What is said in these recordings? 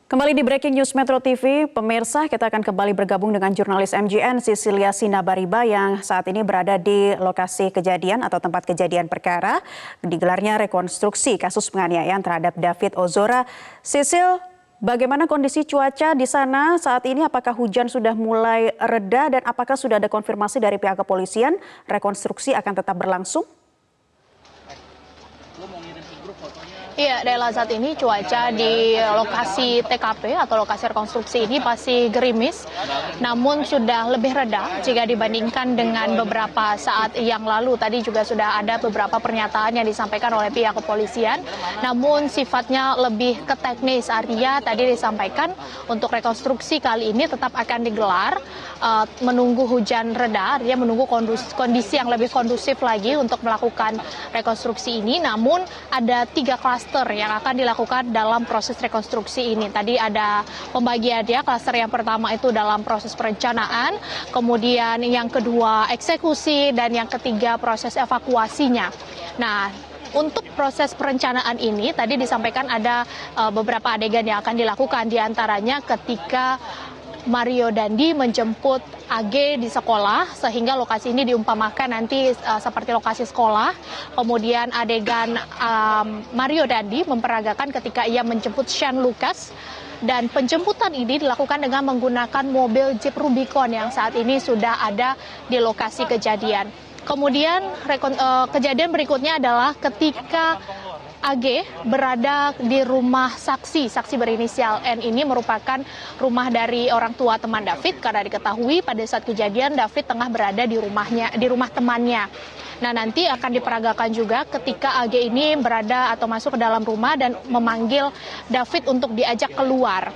Kembali di Breaking News Metro TV, pemirsa, kita akan kembali bergabung dengan jurnalis MJN Cecilia Sinabariba yang saat ini berada di lokasi kejadian atau tempat kejadian perkara digelarnya rekonstruksi kasus penganiayaan terhadap David Ozora. Cecil, bagaimana kondisi cuaca di sana saat ini? Apakah hujan sudah mulai reda dan apakah sudah ada konfirmasi dari pihak kepolisian rekonstruksi akan tetap berlangsung? Iya, Dela, saat ini cuaca di lokasi TKP atau lokasi rekonstruksi ini masih gerimis, namun sudah lebih reda jika dibandingkan dengan beberapa saat yang lalu. Tadi juga sudah ada beberapa pernyataan yang disampaikan oleh pihak kepolisian, namun sifatnya lebih ke teknis. Artinya tadi disampaikan untuk rekonstruksi kali ini tetap akan digelar menunggu hujan reda, artinya menunggu kondisi yang lebih kondusif lagi untuk melakukan rekonstruksi ini. Namun ada 3 klaster yang akan dilakukan dalam proses rekonstruksi ini. Tadi ada pembagiannya, klaster yang pertama itu dalam proses perencanaan, kemudian yang kedua eksekusi, dan yang ketiga proses evakuasinya. Nah, untuk proses perencanaan ini tadi disampaikan ada beberapa adegan yang akan dilakukan, diantaranya ketika Mario Dandi menjemput AG di sekolah, sehingga lokasi ini diumpamakan nanti seperti lokasi sekolah. Kemudian adegan Mario Dandi memperagakan ketika ia menjemput Shane Lucas, dan penjemputan ini dilakukan dengan menggunakan mobil Jeep Rubicon yang saat ini sudah ada di lokasi kejadian. Kemudian kejadian berikutnya adalah ketika AG berada di rumah saksi berinisial N. Ini merupakan rumah dari orang tua teman David, karena diketahui pada saat kejadian David tengah berada di rumah temannya. Nah, nanti akan diperagakan juga ketika AG ini berada atau masuk ke dalam rumah dan memanggil David untuk diajak keluar.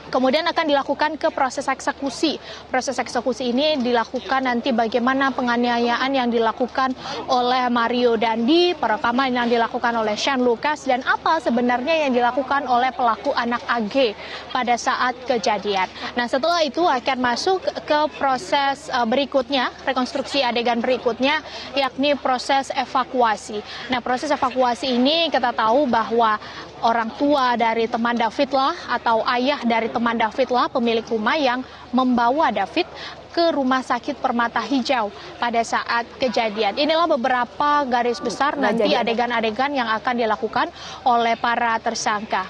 Kemudian akan dilakukan ke proses eksekusi. Proses eksekusi ini dilakukan nanti bagaimana penganiayaan yang dilakukan oleh Mario Dandi, perekaman yang dilakukan oleh Shane Lucas, dan apa sebenarnya yang dilakukan oleh pelaku anak AG pada saat kejadian. Nah, setelah itu akan masuk ke proses berikutnya, rekonstruksi adegan berikutnya, yakni proses evakuasi. Nah, proses evakuasi ini kita tahu bahwa orang tua dari teman David lah atau ayah dari teman David lah pemilik rumah yang membawa David ke Rumah Sakit Permata Hijau pada saat kejadian. Inilah beberapa garis besar nanti adegan-adegan yang akan dilakukan oleh para tersangka.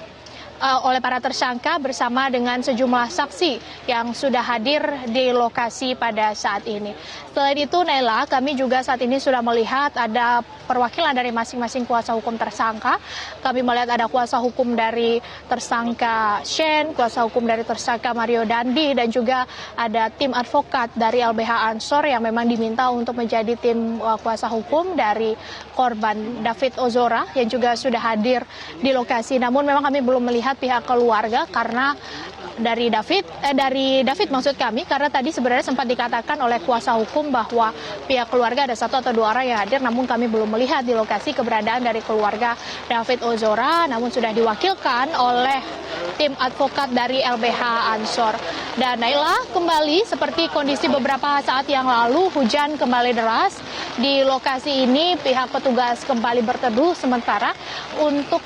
Bersama dengan sejumlah saksi yang sudah hadir di lokasi pada saat ini. Selain itu, Nela, kami juga saat ini sudah melihat ada perwakilan dari masing-masing kuasa hukum tersangka. Kami melihat ada kuasa hukum dari tersangka Shane, kuasa hukum dari tersangka Mario Dandi, dan juga ada tim advokat dari LBH Ansor yang memang diminta untuk menjadi tim kuasa hukum dari korban David Ozora yang juga sudah hadir di lokasi. Namun memang kami belum melihat pihak keluarga karena dari David maksud kami, karena tadi sebenarnya sempat dikatakan oleh kuasa hukum bahwa pihak keluarga ada 1 atau 2 orang yang hadir, namun kami belum melihat di lokasi keberadaan dari keluarga David Ozora, namun sudah diwakilkan oleh tim advokat dari LBH Ansor. Dan Naila, kembali seperti kondisi beberapa saat yang lalu, hujan kembali deras. Di lokasi ini pihak petugas kembali berteduh sementara untuk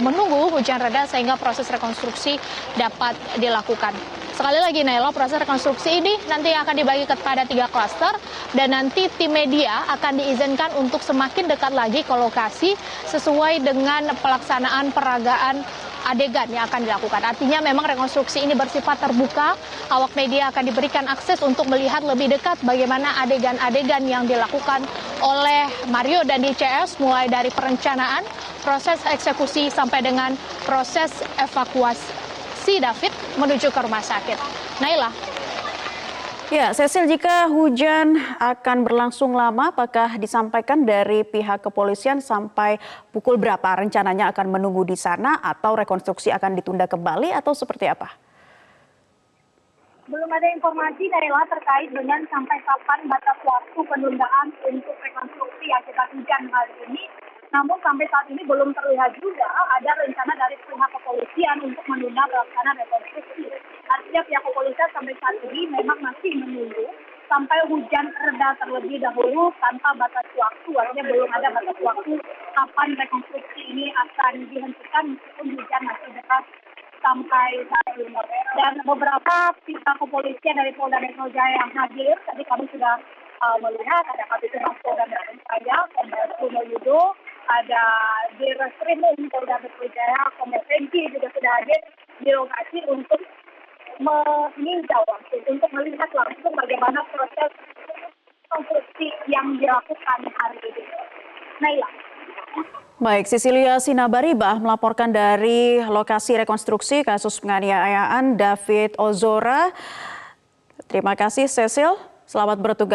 menunggu hujan reda sehingga proses rekonstruksi dapat dilakukan. Sekali lagi, Naila, proses rekonstruksi ini nanti akan dibagi kepada 3 klaster, dan nanti tim media akan diizinkan untuk semakin dekat lagi ke lokasi sesuai dengan pelaksanaan peragaan adegan yang akan dilakukan. Artinya memang rekonstruksi ini bersifat terbuka, awak media akan diberikan akses untuk melihat lebih dekat bagaimana adegan-adegan yang dilakukan oleh Mario dan CS, mulai dari perencanaan, proses eksekusi, sampai dengan proses evakuasi David menuju ke rumah sakit. Naila. Ya, Cecil, jika hujan akan berlangsung lama, apakah disampaikan dari pihak kepolisian sampai pukul berapa rencananya akan menunggu di sana, atau rekonstruksi akan ditunda kembali, atau seperti apa? Belum ada informasi dari terkait dengan sampai kapan batas waktu penundaan untuk rekonstruksi akibat hujan kali ini. Namun sampai saat ini belum terlihat juga ada rencana dari pihak kepolisian untuk menunda pelaksanaan rekonstruksi. Artinya pihak kepolisian sampai saat ini memang masih menunggu sampai hujan reda terlebih dahulu tanpa batas waktu. Artinya belum ada batas waktu kapan rekonstruksi ini akan dihentikan meskipun hujan masih deras sampai saat ini. Dan beberapa pihak kepolisian dari Polda Metro Jaya yang hadir, tadi kami sudah melihat ada Kabid Humas Polda Metro Jaya, Kombes Truno Yudo, ada Direskrimum Polda Metro Jaya, Kombes Hengki juga sudah hadir di lokasi untuk meninjau langsung, untuk melihat langsung bagaimana proses konstruksi yang dilakukan hari ini. Naila. Baik, Cecilia Sinabaribah melaporkan dari lokasi rekonstruksi kasus penganiayaan David Ozora. Terima kasih, Cecil. Selamat bertugas.